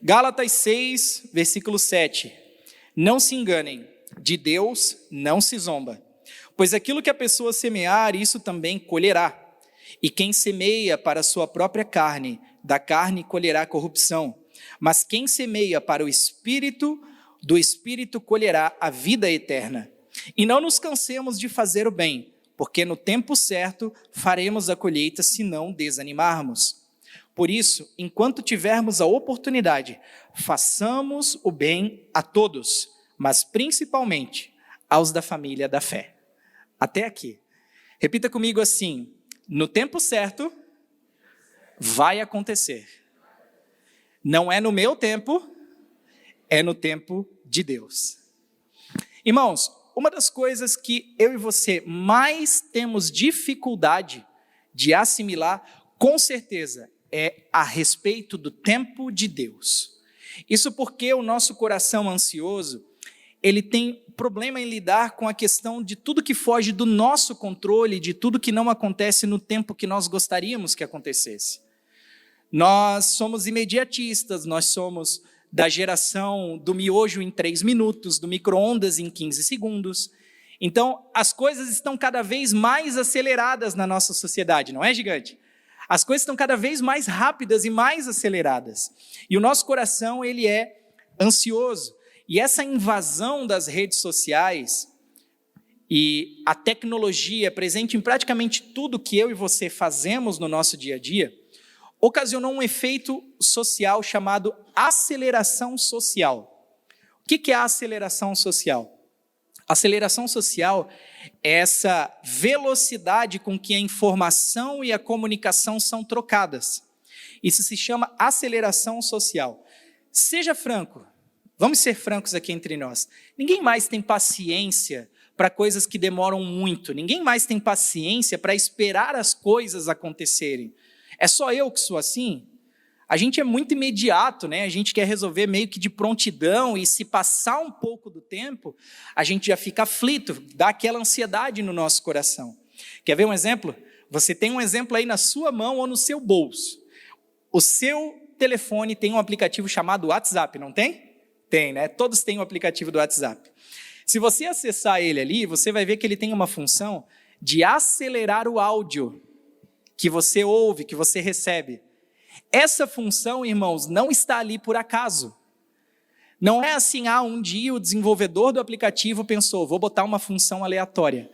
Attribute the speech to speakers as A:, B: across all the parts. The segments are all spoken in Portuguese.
A: Gálatas 6, versículo 7. Não se enganem, de Deus não se zomba, pois aquilo que a pessoa semear, isso também colherá. E quem semeia para a sua própria carne, da carne colherá corrupção. Mas quem semeia para o Espírito, do Espírito colherá a vida eterna. E não nos cansemos de fazer o bem, porque no tempo certo faremos a colheita se não desanimarmos. Por isso, enquanto tivermos a oportunidade, façamos o bem a todos, mas principalmente aos da família da fé. Até aqui. Repita comigo assim: no tempo certo, vai acontecer. Não é no meu tempo, é no tempo de Deus. Irmãos, uma das coisas que eu e você mais temos dificuldade de assimilar, com certeza, é a respeito do tempo de Deus. Isso porque o nosso coração ansioso, ele tem problema em lidar com a questão de tudo que foge do nosso controle, de tudo que não acontece no tempo que nós gostaríamos que acontecesse. Nós somos imediatistas, nós somos da geração do miojo em 3 minutos, do micro-ondas em 15 segundos. Então, as coisas estão cada vez mais aceleradas na nossa sociedade, não é, gigante? As coisas estão cada vez mais rápidas e mais aceleradas. E o nosso coração, ele é ansioso. E essa invasão das redes sociais e a tecnologia presente em praticamente tudo que eu e você fazemos no nosso dia a dia, ocasionou um efeito social chamado aceleração social. O que é a aceleração social? A aceleração social é essa velocidade com que a informação e a comunicação são trocadas. Isso se chama aceleração social. Seja franco, vamos ser francos aqui entre nós. Ninguém mais tem paciência para coisas que demoram muito. Ninguém mais tem paciência para esperar as coisas acontecerem. É só eu que sou assim? A gente é muito imediato, né? A gente quer resolver meio que de prontidão, e se passar um pouco do tempo, a gente já fica aflito, dá aquela ansiedade no nosso coração. Quer ver um exemplo? Você tem um exemplo aí na sua mão ou no seu bolso. O seu telefone tem um aplicativo chamado WhatsApp, não tem? Tem, né? Todos têm um aplicativo do WhatsApp. Se você acessar ele ali, você vai ver que ele tem uma função de acelerar o áudio que você ouve, que você recebe. Essa função, irmãos, não está ali por acaso. Não é assim, um dia o desenvolvedor do aplicativo pensou, vou botar uma função aleatória.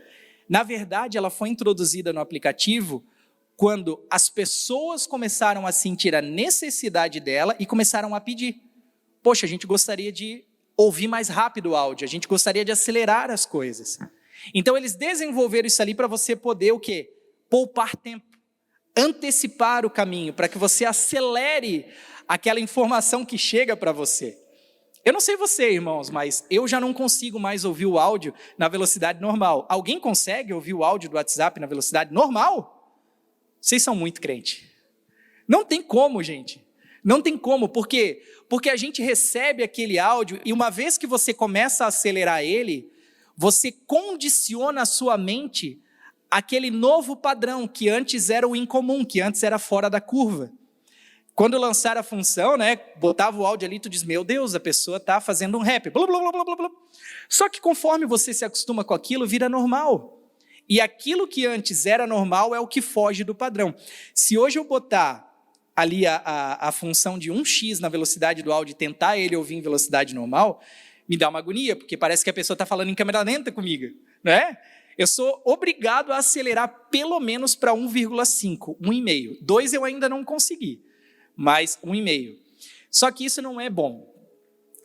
A: Na verdade, ela foi introduzida no aplicativo quando as pessoas começaram a sentir a necessidade dela e começaram a pedir. Poxa, a gente gostaria de ouvir mais rápido o áudio, a gente gostaria de acelerar as coisas. Então, eles desenvolveram isso ali para você poder o quê? Poupar tempo. Antecipar o caminho, para que você acelere aquela informação que chega para você. Eu não sei você, irmãos, mas eu já não consigo mais ouvir o áudio na velocidade normal. Alguém consegue ouvir o áudio do WhatsApp na velocidade normal? Vocês são muito crente. Não tem como, gente. Não tem como. Por quê? Porque a gente recebe aquele áudio e uma vez que você começa a acelerar ele, você condiciona a sua mente aquele novo padrão que antes era o incomum, que antes era fora da curva. Quando lançaram a função, né, botava o áudio ali, tu diz, meu Deus, a pessoa está fazendo um rap, blá, blá, blá, blá, blá. Só que conforme você se acostuma com aquilo, vira normal. E aquilo que antes era normal é o que foge do padrão. Se hoje eu botar ali a função de 1x na velocidade do áudio e tentar ele ouvir em velocidade normal, me dá uma agonia, porque parece que a pessoa está falando em câmera lenta comigo, não é? Eu sou obrigado a acelerar pelo menos para 1,5, 1,5. 2 eu ainda não consegui, mas 1,5. Só que isso não é bom.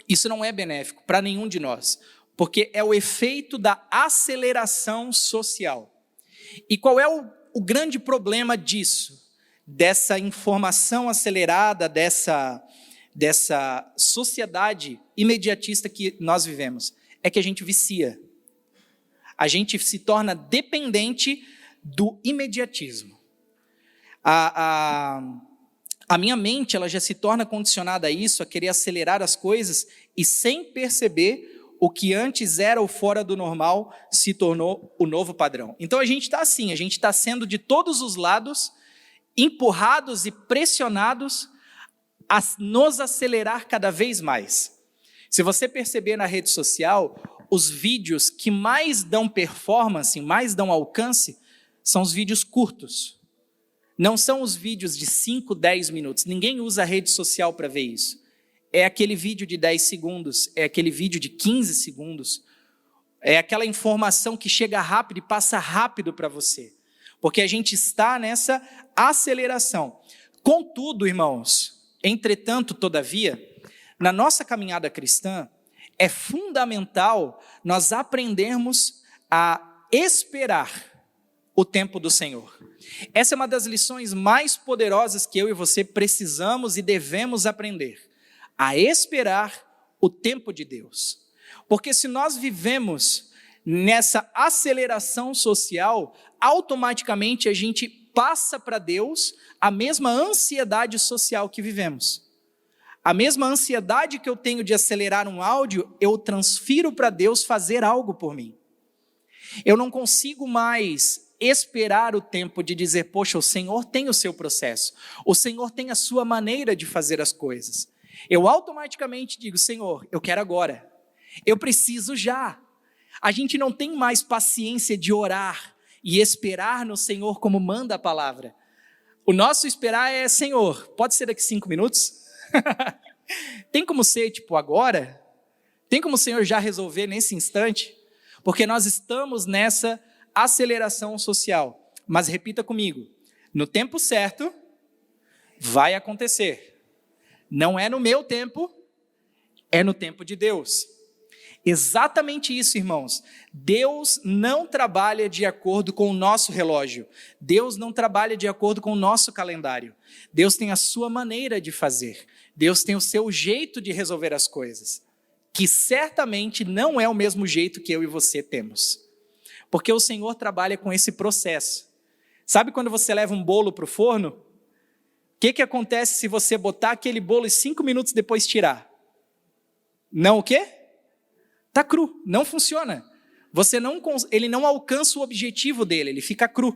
A: Isso não é benéfico para nenhum de nós, porque é o efeito da aceleração social. E qual é o grande problema disso? Dessa informação acelerada, dessa sociedade imediatista que nós vivemos? É que a gente vicia. A gente se torna dependente do imediatismo. A minha mente ela já se torna condicionada a isso, a querer acelerar as coisas, e sem perceber, o que antes era o fora do normal se tornou o novo padrão. Então a gente está assim, a gente está sendo de todos os lados empurrados e pressionados nos acelerar cada vez mais. Se você perceber na rede social, os vídeos que mais dão performance, mais dão alcance, são os vídeos curtos. Não são os vídeos de 5, 10 minutos. Ninguém usa a rede social para ver isso. É aquele vídeo de 10 segundos, é aquele vídeo de 15 segundos, é aquela informação que chega rápido e passa rápido para você. Porque a gente está nessa aceleração. Contudo, irmãos, entretanto, todavia, na nossa caminhada cristã, é fundamental nós aprendermos a esperar o tempo do Senhor. Essa é uma das lições mais poderosas que eu e você precisamos e devemos aprender. A esperar o tempo de Deus. Porque se nós vivemos nessa aceleração social, automaticamente a gente passa para Deus a mesma ansiedade social que vivemos. A mesma ansiedade que eu tenho de acelerar um áudio, eu transfiro para Deus fazer algo por mim. Eu não consigo mais esperar o tempo de dizer, poxa, o Senhor tem o seu processo, o Senhor tem a sua maneira de fazer as coisas. Eu automaticamente digo, Senhor, eu quero agora, eu preciso já. A gente não tem mais paciência de orar e esperar no Senhor como manda a palavra. O nosso esperar é, Senhor, pode ser daqui 5 minutos? Tem como ser tipo agora? Tem como o Senhor já resolver nesse instante? Porque nós estamos nessa aceleração social. Mas repita comigo, no tempo certo vai acontecer. Não é no meu tempo, é no tempo de Deus. Exatamente isso, irmãos. Deus não trabalha de acordo com o nosso relógio. Deus não trabalha de acordo com o nosso calendário. Deus tem a sua maneira de fazer. Deus tem o seu jeito de resolver as coisas, que certamente não é o mesmo jeito que eu e você temos. Porque o Senhor trabalha com esse processo. Sabe quando você leva um bolo para o forno? O que acontece se você botar aquele bolo e 5 minutos depois tirar? Não o quê? Está cru, não funciona. Ele não alcança o objetivo dele, ele fica cru.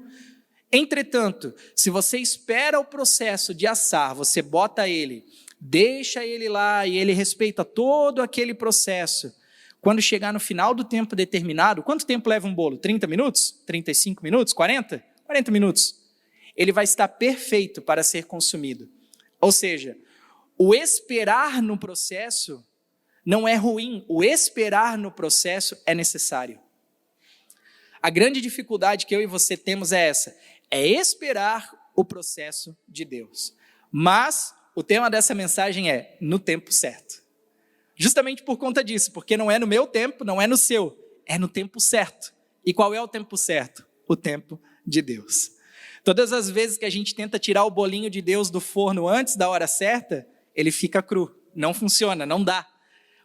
A: Entretanto, se você espera o processo de assar, você bota ele, deixa ele lá e ele respeita todo aquele processo. Quando chegar no final do tempo determinado, quanto tempo leva um bolo? 30 minutos? 35 minutos? 40? 40 minutos. Ele vai estar perfeito para ser consumido. Ou seja, o esperar no processo não é ruim, o esperar no processo é necessário. A grande dificuldade que eu e você temos é essa, é esperar o processo de Deus. Mas o tema dessa mensagem é no tempo certo. Justamente por conta disso, porque não é no meu tempo, não é no seu, é no tempo certo. E qual é o tempo certo? O tempo de Deus. Todas as vezes que a gente tenta tirar o bolinho de Deus do forno antes da hora certa, ele fica cru, não funciona, não dá.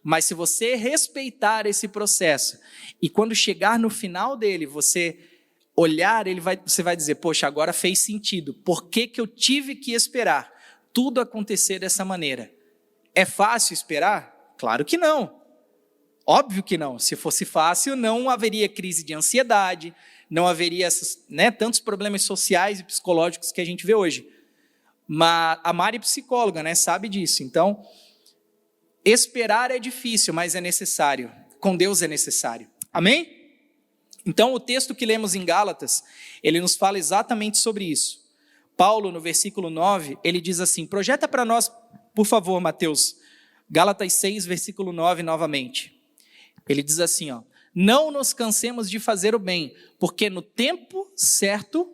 A: Mas se você respeitar esse processo, e quando chegar no final dele, você olhar, você vai dizer, poxa, agora fez sentido, por que eu tive que esperar tudo acontecer dessa maneira? É fácil esperar? Claro que não, óbvio que não. Se fosse fácil, não haveria crise de ansiedade, não haveria tantos problemas sociais e psicológicos que a gente vê hoje. Mas a Mari é psicóloga, sabe disso. Então, esperar é difícil, mas é necessário. Com Deus é necessário. Amém? Então, o texto que lemos em Gálatas, ele nos fala exatamente sobre isso. Paulo, no versículo 9, ele diz assim, projeta para nós, por favor, Mateus, Gálatas 6, versículo 9, novamente. Ele diz assim, não nos cansemos de fazer o bem, porque no tempo certo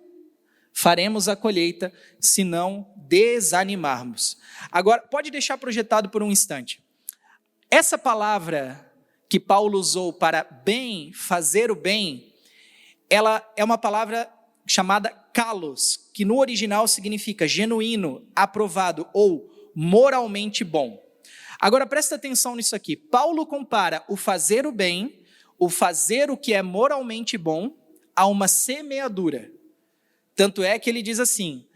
A: faremos a colheita, se não desanimarmos. Agora, pode deixar projetado por um instante. Essa palavra que Paulo usou para bem, fazer o bem, ela é uma palavra chamada kalos, que no original significa genuíno, aprovado ou moralmente bom. Agora presta atenção nisso aqui. Paulo compara o fazer o bem, o fazer o que é moralmente bom, a uma semeadura. Tanto é que ele diz assim,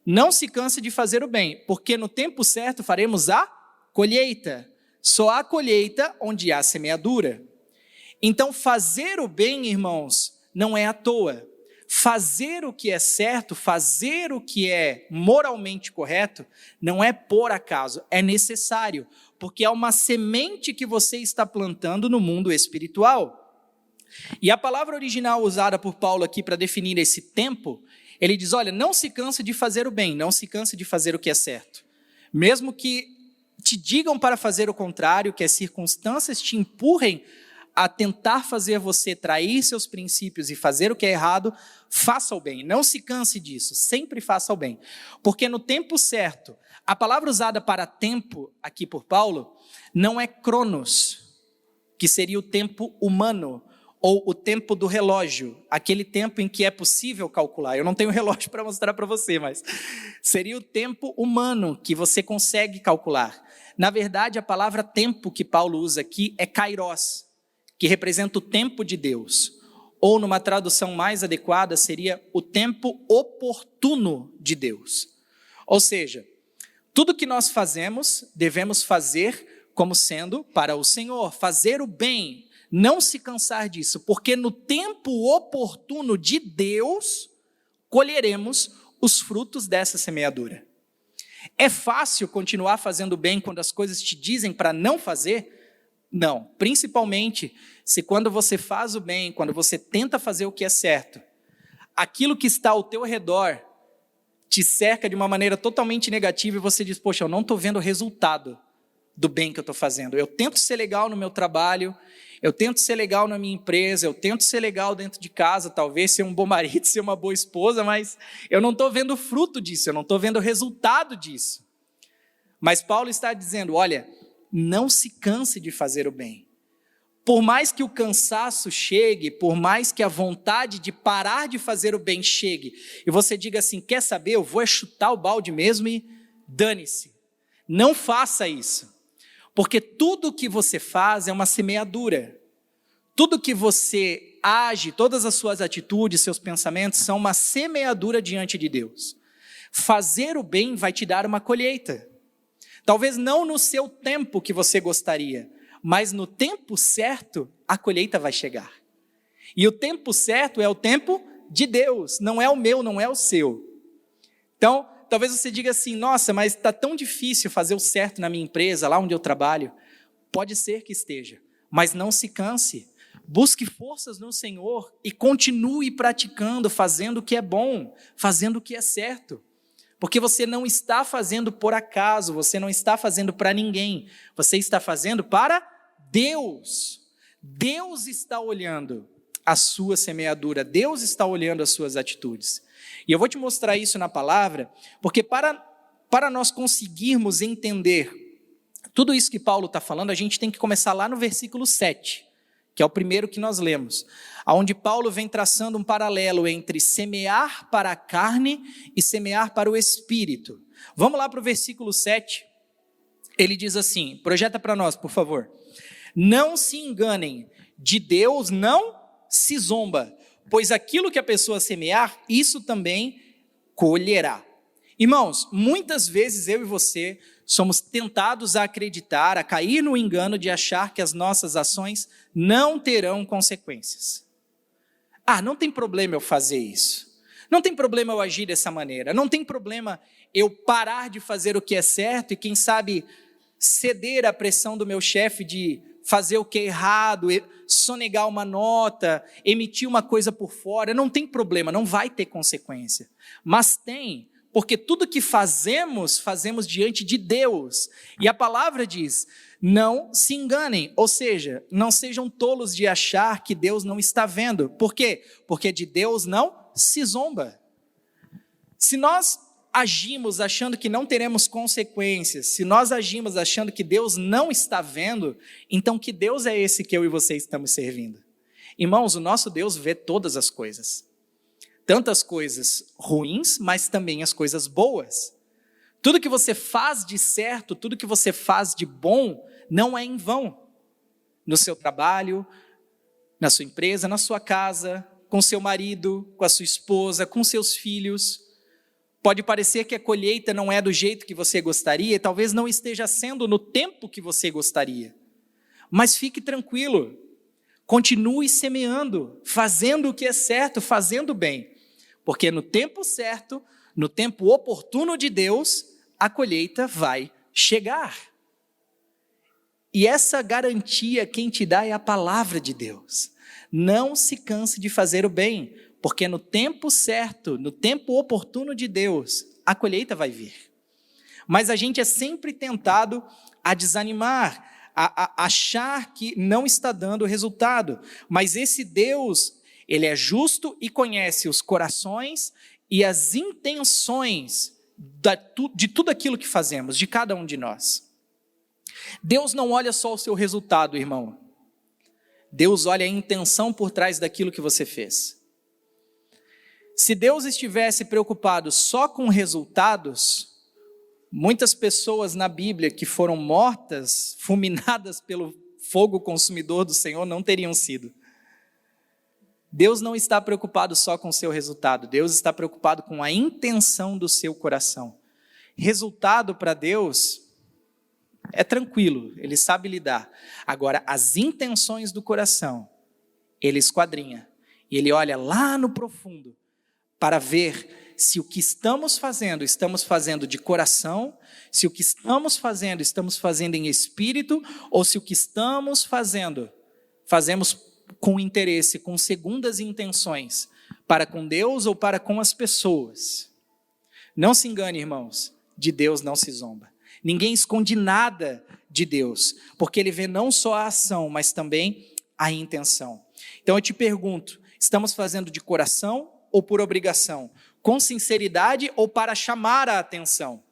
A: não se canse de fazer o bem, porque no tempo certo faremos a colheita. Só há colheita onde há semeadura. Então fazer o bem, irmãos, não é à toa. fazer o que é certo, fazer o que é moralmente correto, não é por acaso, é necessário, porque é uma semente que você está plantando no mundo espiritual. E a palavra original usada por Paulo aqui para definir esse tempo, ele diz, olha, não se canse de fazer o bem, não se canse de fazer o que é certo. Mesmo que te digam para fazer o contrário, que as circunstâncias te empurrem a tentar fazer você trair seus princípios e fazer o que é errado, faça o bem, não se canse disso, sempre faça o bem. Porque no tempo certo, a palavra usada para tempo aqui por Paulo, não é cronos, que seria o tempo humano, ou o tempo do relógio, aquele tempo em que é possível calcular. Eu não tenho relógio para mostrar para você, mas seria o tempo humano que você consegue calcular. Na verdade, a palavra tempo que Paulo usa aqui é kairos, que representa o tempo de Deus, ou numa tradução mais adequada seria o tempo oportuno de Deus. Ou seja, tudo que nós fazemos, devemos fazer como sendo para o Senhor, fazer o bem, não se cansar disso, porque no tempo oportuno de Deus, colheremos os frutos dessa semeadura. É fácil continuar fazendo bem quando as coisas te dizem para não fazer? Não, principalmente se quando você faz o bem, quando você tenta fazer o que é certo, aquilo que está ao teu redor te cerca de uma maneira totalmente negativa e você diz, poxa, eu não estou vendo o resultado do bem que eu estou fazendo. Eu tento ser legal no meu trabalho, eu tento ser legal na minha empresa, eu tento ser legal dentro de casa, talvez ser um bom marido, ser uma boa esposa, mas eu não estou vendo o fruto disso, eu não estou vendo o resultado disso. Mas Paulo está dizendo, olha, não se canse de fazer o bem. Por mais que o cansaço chegue, por mais que a vontade de parar de fazer o bem chegue, e você diga assim, quer saber, eu vou chutar o balde mesmo e dane-se. Não faça isso, porque tudo que você faz é uma semeadura. Tudo que você age, todas as suas atitudes, seus pensamentos, são uma semeadura diante de Deus. Fazer o bem vai te dar uma colheita. Talvez não no seu tempo que você gostaria, mas no tempo certo, a colheita vai chegar. E o tempo certo é o tempo de Deus, não é o meu, não é o seu. Então, talvez você diga assim, nossa, mas está tão difícil fazer o certo na minha empresa, lá onde eu trabalho. Pode ser que esteja, mas não se canse. Busque forças no Senhor e continue praticando, fazendo o que é bom, fazendo o que é certo. Porque você não está fazendo por acaso, você não está fazendo para ninguém, você está fazendo para Deus. Deus está olhando a sua semeadura, Deus está olhando as suas atitudes. E eu vou te mostrar isso na palavra, porque para nós conseguirmos entender tudo isso que Paulo está falando, a gente tem que começar lá no versículo 7, que é o primeiro que nós lemos, onde Paulo vem traçando um paralelo entre semear para a carne e semear para o espírito. Vamos lá para o versículo 7, ele diz assim, projeta para nós, por favor. Não se enganem, de Deus não se zomba, pois aquilo que a pessoa semear, isso também colherá. Irmãos, muitas vezes eu e você somos tentados a acreditar, a cair no engano de achar que as nossas ações não terão consequências. Ah, não tem problema eu fazer isso. Não tem problema eu agir dessa maneira. Não tem problema eu parar de fazer o que é certo e, quem sabe, ceder à pressão do meu chefe de fazer o que é errado, sonegar uma nota, emitir uma coisa por fora. Não tem problema, não vai ter consequência. Mas tem, porque tudo que fazemos, fazemos diante de Deus. E a palavra diz, não se enganem, ou seja, não sejam tolos de achar que Deus não está vendo. Por quê? Porque de Deus não se zomba. Se nós agimos achando que não teremos consequências, se nós agimos achando que Deus não está vendo, então que Deus é esse que eu e você estamos servindo? Irmãos, o nosso Deus vê todas as coisas. Tanto as coisas ruins, mas também as coisas boas. Tudo que você faz de certo, tudo que você faz de bom, não é em vão. No seu trabalho, na sua empresa, na sua casa, com seu marido, com a sua esposa, com seus filhos. Pode parecer que a colheita não é do jeito que você gostaria, e talvez não esteja sendo no tempo que você gostaria. Mas fique tranquilo, continue semeando, fazendo o que é certo, fazendo o bem. porque no tempo certo, no tempo oportuno de Deus, a colheita vai chegar. E essa garantia quem te dá é a palavra de Deus. Não se canse de fazer o bem, porque no tempo certo, no tempo oportuno de Deus, a colheita vai vir. Mas a gente é sempre tentado a desanimar, a achar que não está dando resultado. Mas esse Deus, ele é justo e conhece os corações e as intenções de tudo aquilo que fazemos, de cada um de nós. Deus não olha só o seu resultado, irmão. Deus olha a intenção por trás daquilo que você fez. Se Deus estivesse preocupado só com resultados, muitas pessoas na Bíblia que foram mortas, fulminadas pelo fogo consumidor do Senhor, não teriam sido. Deus não está preocupado só com o seu resultado, Deus está preocupado com a intenção do seu coração. Resultado para Deus é tranquilo, Ele sabe lidar. Agora, as intenções do coração, Ele esquadrinha. E Ele olha lá no profundo para ver se o que estamos fazendo de coração, se o que estamos fazendo em espírito, ou se o que estamos fazemos com interesse, com segundas intenções, para com Deus ou para com as pessoas. Não se engane, irmãos, de Deus não se zomba. Ninguém esconde nada de Deus, porque Ele vê não só a ação, mas também a intenção. Então eu te pergunto, estamos fazendo de coração ou por obrigação? Com sinceridade ou para chamar a atenção?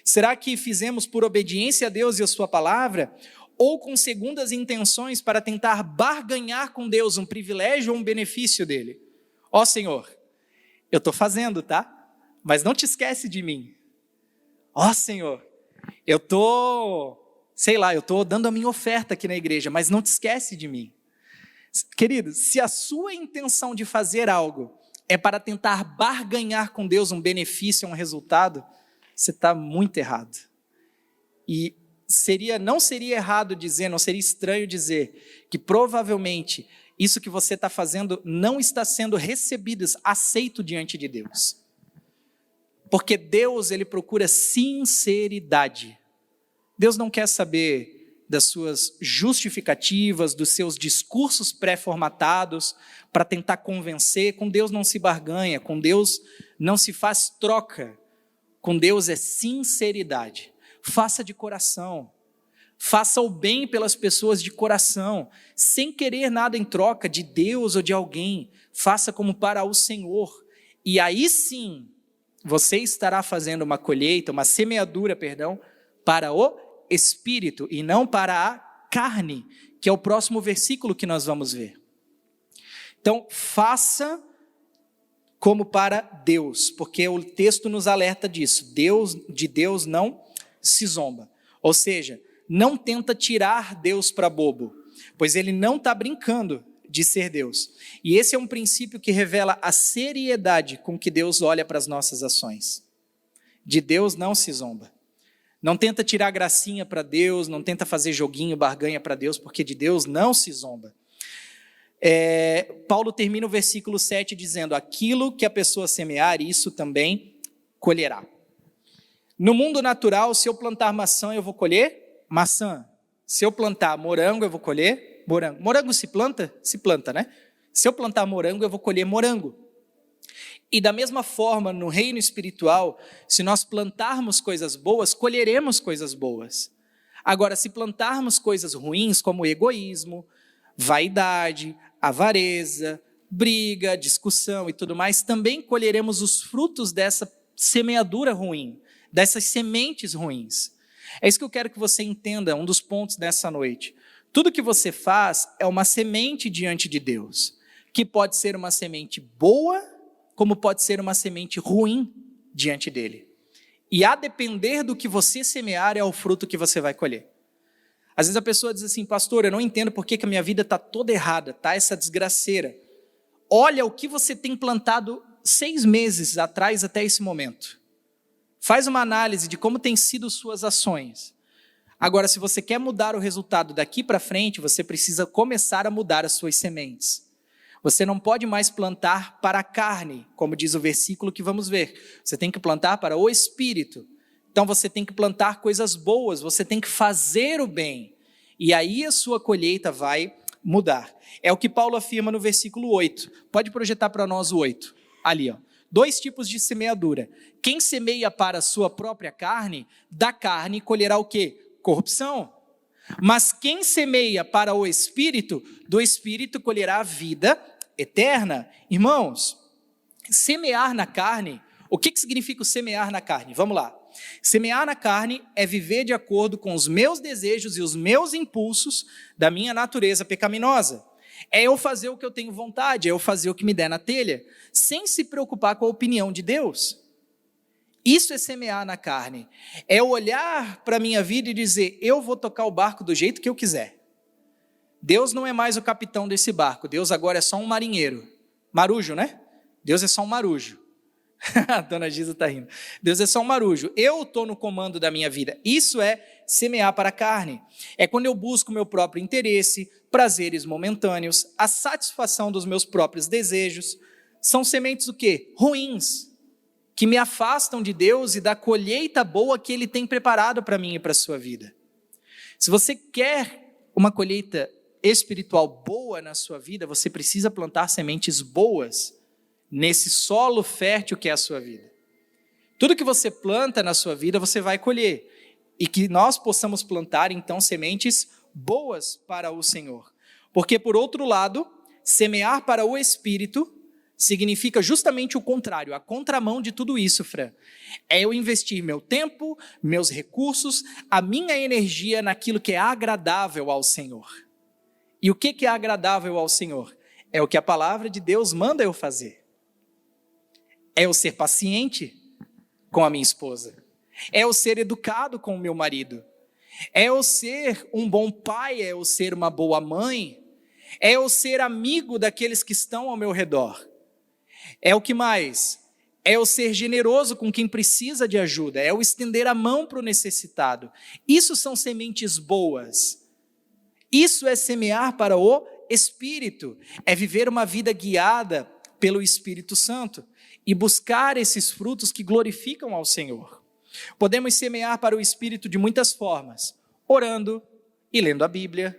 A: Será que fizemos por obediência a Deus e a sua palavra? Ou com segundas intenções para tentar barganhar com Deus um privilégio ou um benefício dele? Ó Senhor, eu estou fazendo, tá? Mas não te esquece de mim. Ó Senhor, eu estou dando a minha oferta aqui na igreja, mas não te esquece de mim. Querido, se a sua intenção de fazer algo é para tentar barganhar com Deus um benefício, um resultado, você está muito errado. E não seria errado dizer, não seria estranho dizer que provavelmente isso que você está fazendo não está sendo recebido, aceito diante de Deus. Porque Deus, Ele procura sinceridade. Deus não quer saber das suas justificativas, dos seus discursos pré-formatados para tentar convencer. Com Deus não se barganha, com Deus não se faz troca. Com Deus é sinceridade. Faça de coração. Faça o bem pelas pessoas de coração, sem querer nada em troca de Deus ou de alguém. Faça como para o Senhor. E aí sim, você estará fazendo uma colheita, uma semeadura, para o Espírito e não para a carne, que é o próximo versículo que nós vamos ver. Então, faça como para Deus, porque o texto nos alerta disso. De Deus não se zomba. Ou seja, não tenta tirar Deus para bobo, pois Ele não está brincando de ser Deus. E esse é um princípio que revela a seriedade com que Deus olha para as nossas ações. De Deus não se zomba. Não tenta tirar gracinha para Deus, não tenta fazer joguinho, barganha para Deus, porque de Deus não se zomba. Paulo termina o versículo 7 dizendo, aquilo que a pessoa semear, isso também colherá. No mundo natural, se eu plantar maçã, eu vou colher maçã. Se eu plantar morango, eu vou colher morango. Morango se planta? Se planta, né? Se eu plantar morango, eu vou colher morango. E da mesma forma, no reino espiritual, se nós plantarmos coisas boas, colheremos coisas boas. Agora, se plantarmos coisas ruins, como egoísmo, vaidade, avareza, briga, discussão e tudo mais, também colheremos os frutos dessa semeadura ruim, dessas sementes ruins. É isso que eu quero que você entenda, um dos pontos dessa noite. Tudo que você faz é uma semente diante de Deus, que pode ser uma semente boa, como pode ser uma semente ruim diante dele. E a depender do que você semear é o fruto que você vai colher. Às vezes a pessoa diz assim, pastor, eu não entendo por que a minha vida está toda errada, está essa desgraceira. Olha o que você tem plantado 6 meses atrás até esse momento. Faz uma análise de como têm sido suas ações. Agora, se você quer mudar o resultado daqui para frente, você precisa começar a mudar as suas sementes. Você não pode mais plantar para a carne, como diz o versículo que vamos ver. Você tem que plantar para o Espírito. Então você tem que plantar coisas boas, você tem que fazer o bem. E aí a sua colheita vai mudar. É o que Paulo afirma no versículo 8. Pode projetar para nós o 8. Ali, ó. 2 tipos de semeadura. Quem semeia para a sua própria carne, da carne colherá o quê? Corrupção. Mas quem semeia para o Espírito, do Espírito colherá a vida eterna. Irmãos, semear na carne, o que significa o semear na carne? Vamos lá. Semear na carne é viver de acordo com os meus desejos e os meus impulsos da minha natureza pecaminosa. É eu fazer o que eu tenho vontade, é eu fazer o que me der na telha, sem se preocupar com a opinião de Deus. Isso é semear na carne. É eu olhar para a minha vida e dizer, eu vou tocar o barco do jeito que eu quiser. Deus não é mais o capitão desse barco, Deus agora é só um marinheiro. Marujo, né? Deus é só um marujo. A dona Giza está rindo. Deus é só um marujo. Eu estou no comando da minha vida. Isso é semear para a carne. É quando eu busco meu próprio interesse, prazeres momentâneos, a satisfação dos meus próprios desejos. São sementes o quê? Ruins, que me afastam de Deus e da colheita boa que Ele tem preparado para mim e para a sua vida. Se você quer uma colheita espiritual boa na sua vida, você precisa plantar sementes boas nesse solo fértil que é a sua vida. Tudo que você planta na sua vida, você vai colher. E que nós possamos plantar, então, sementes boas para o Senhor. Porque, por outro lado, semear para o Espírito significa justamente o contrário, a contramão de tudo isso, Fran. É eu investir meu tempo, meus recursos, a minha energia naquilo que é agradável ao Senhor. E o que é agradável ao Senhor? É o que a palavra de Deus manda eu fazer. É eu ser paciente com a minha esposa. É eu ser educado com o meu marido. É eu ser um bom pai, é eu ser uma boa mãe. É eu ser amigo daqueles que estão ao meu redor. É o que mais? É eu ser generoso com quem precisa de ajuda. É eu estender a mão para o necessitado. Isso são sementes boas. Isso é semear para o Espírito. É viver uma vida guiada pelo Espírito Santo e buscar esses frutos que glorificam ao Senhor. Podemos semear para o Espírito de muitas formas, orando e lendo a Bíblia,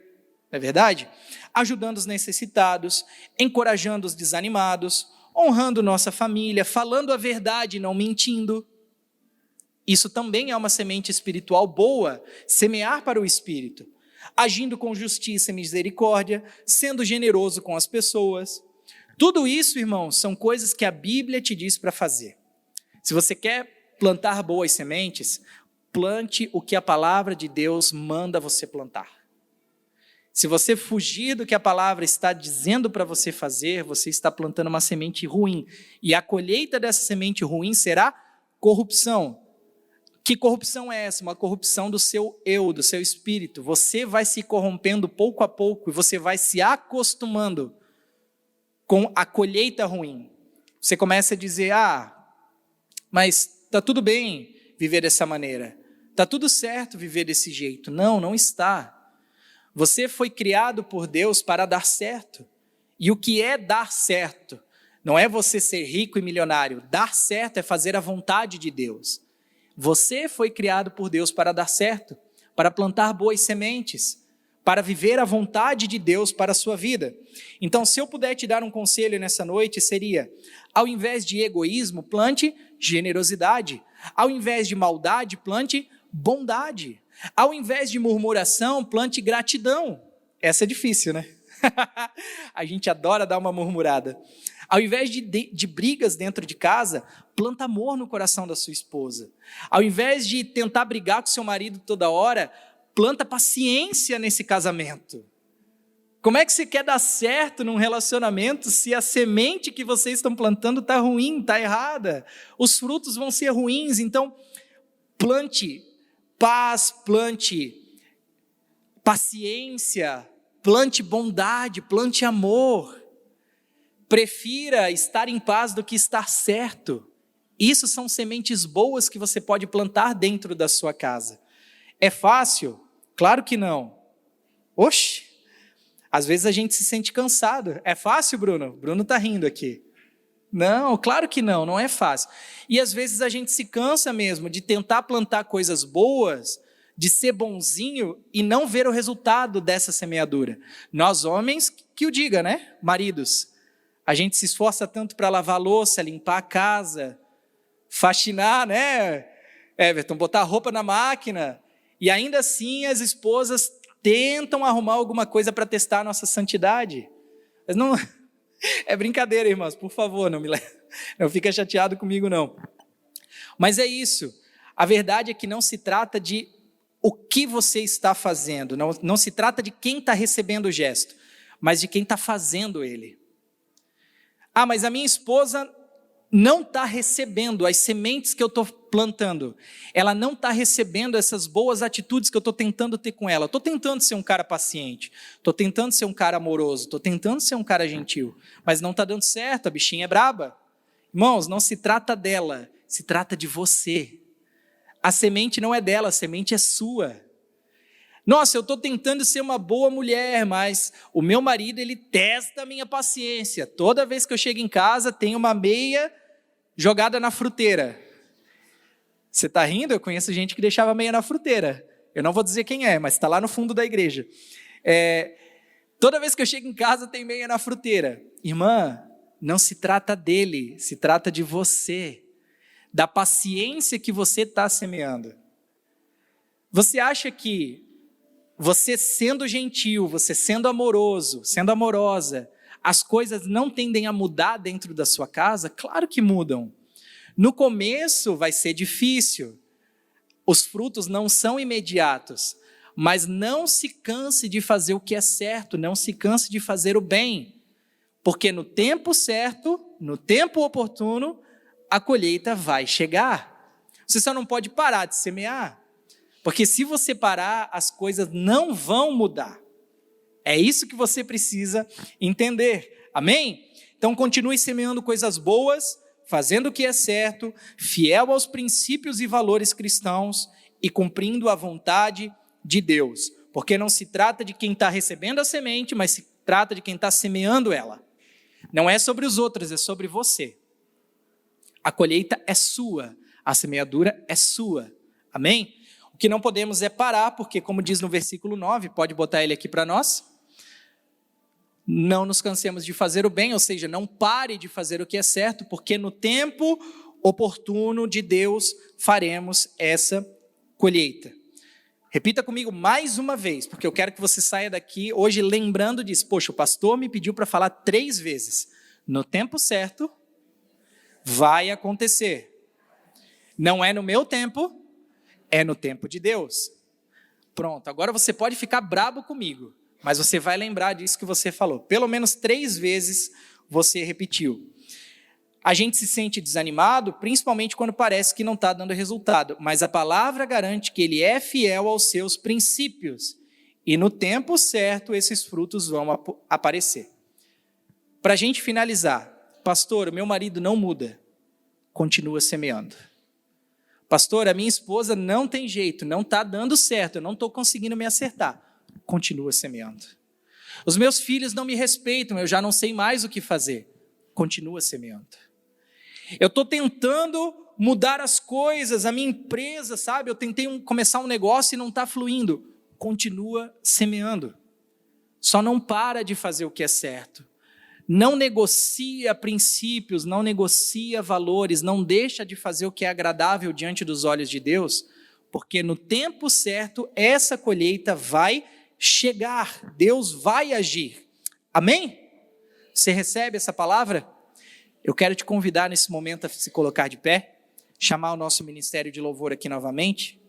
A: não é verdade? Ajudando os necessitados, encorajando os desanimados, honrando nossa família, falando a verdade e não mentindo. Isso também é uma semente espiritual boa, semear para o Espírito, agindo com justiça e misericórdia, sendo generoso com as pessoas. Tudo isso, irmãos, são coisas que a Bíblia te diz para fazer. Se você quer plantar boas sementes, plante o que a palavra de Deus manda você plantar. Se você fugir do que a palavra está dizendo para você fazer, você está plantando uma semente ruim. E a colheita dessa semente ruim será corrupção. Que corrupção é essa? Uma corrupção do seu eu, do seu espírito. Você vai se corrompendo pouco a pouco e você vai se acostumando com a colheita ruim. Você começa a dizer, mas está tudo bem viver dessa maneira. Está tudo certo viver desse jeito. Não, não está. Você foi criado por Deus para dar certo. E o que é dar certo? Não é você ser rico e milionário. Dar certo é fazer a vontade de Deus. Você foi criado por Deus para dar certo, para plantar boas sementes, para viver a vontade de Deus para a sua vida. Então, se eu puder te dar um conselho nessa noite, seria, ao invés de egoísmo, plante generosidade. Ao invés de maldade, plante bondade. Ao invés de murmuração, plante gratidão. Essa é difícil, né? A gente adora dar uma murmurada. Ao invés de brigas dentro de casa, planta amor no coração da sua esposa. Ao invés de tentar brigar com seu marido toda hora, planta paciência nesse casamento. Como é que você quer dar certo num relacionamento se a semente que vocês estão plantando está ruim, está errada? Os frutos vão ser ruins, então plante paz, plante paciência, plante bondade, plante amor. Prefira estar em paz do que estar certo. Isso são sementes boas que você pode plantar dentro da sua casa. É fácil? Claro que não. Oxe! Às vezes a gente se sente cansado. É fácil, Bruno? Bruno está rindo aqui. Não, claro que não, não é fácil. E às vezes a gente se cansa mesmo de tentar plantar coisas boas, de ser bonzinho e não ver o resultado dessa semeadura. Nós homens, que o diga, né? Maridos, a gente se esforça tanto para lavar a louça, limpar a casa, faxinar, né? Everton, botar a roupa na máquina. E ainda assim as esposas tentam arrumar alguma coisa para testar a nossa santidade. Mas não... É brincadeira, irmãos, por favor, não fica chateado comigo, não. Mas é isso. A verdade é que não se trata de o que você está fazendo, não se trata de quem está recebendo o gesto, mas de quem está fazendo ele. Ah, mas a minha esposa não está recebendo as sementes que eu estou plantando. Ela não está recebendo essas boas atitudes que eu estou tentando ter com ela. Estou tentando ser um cara paciente, estou tentando ser um cara amoroso, estou tentando ser um cara gentil, mas não está dando certo, a bichinha é braba. Irmãos, não se trata dela, se trata de você. A semente não é dela, a semente é sua. Nossa, eu estou tentando ser uma boa mulher, mas o meu marido, ele testa a minha paciência. Toda vez que eu chego em casa, tem uma meia jogada na fruteira. Você está rindo? Eu conheço gente que deixava meia na fruteira. Eu não vou dizer quem é, mas está lá no fundo da igreja. Toda vez que eu chego em casa, tem meia na fruteira. Irmã, não se trata dele, se trata de você, da paciência que você está semeando. Você acha que você sendo gentil, você sendo amoroso, sendo amorosa, as coisas não tendem a mudar dentro da sua casa? Claro que mudam. No começo vai ser difícil, os frutos não são imediatos, mas não se canse de fazer o que é certo, não se canse de fazer o bem, porque no tempo certo, no tempo oportuno, a colheita vai chegar. Você só não pode parar de semear, porque se você parar, as coisas não vão mudar. É isso que você precisa entender, amém? Então continue semeando coisas boas, fazendo o que é certo, fiel aos princípios e valores cristãos e cumprindo a vontade de Deus, porque não se trata de quem está recebendo a semente, mas se trata de quem está semeando ela. Não é sobre os outros, é sobre você. A colheita é sua, a semeadura é sua, amém? O que não podemos é parar, porque como diz no versículo 9, pode botar ele aqui para nós, não nos cansemos de fazer o bem, ou seja, não pare de fazer o que é certo, porque no tempo oportuno de Deus faremos essa colheita. Repita comigo mais uma vez, porque eu quero que você saia daqui hoje lembrando disso. Poxa, o pastor me pediu para falar 3 vezes. No tempo certo, vai acontecer. Não é no meu tempo, é no tempo de Deus. Pronto, agora você pode ficar brabo comigo, mas você vai lembrar disso que você falou. Pelo menos 3 vezes você repetiu. A gente se sente desanimado, principalmente quando parece que não está dando resultado, mas a palavra garante que ele é fiel aos seus princípios, e no tempo certo esses frutos vão aparecer. Para a gente finalizar, pastor, o meu marido não muda, continua semeando. Pastor, a minha esposa não tem jeito, não está dando certo, eu não estou conseguindo me acertar, continua semeando. Os meus filhos não me respeitam, eu já não sei mais o que fazer, continua semeando. Eu estou tentando mudar as coisas, a minha empresa, sabe? Eu tentei começar um negócio e não está fluindo. Continua semeando. Só não para de fazer o que é certo. Não negocia princípios, não negocia valores, não deixa de fazer o que é agradável diante dos olhos de Deus, porque no tempo certo essa colheita vai chegar, Deus vai agir. Amém? Você recebe essa palavra? Eu quero te convidar nesse momento a se colocar de pé, chamar o nosso ministério de louvor aqui novamente.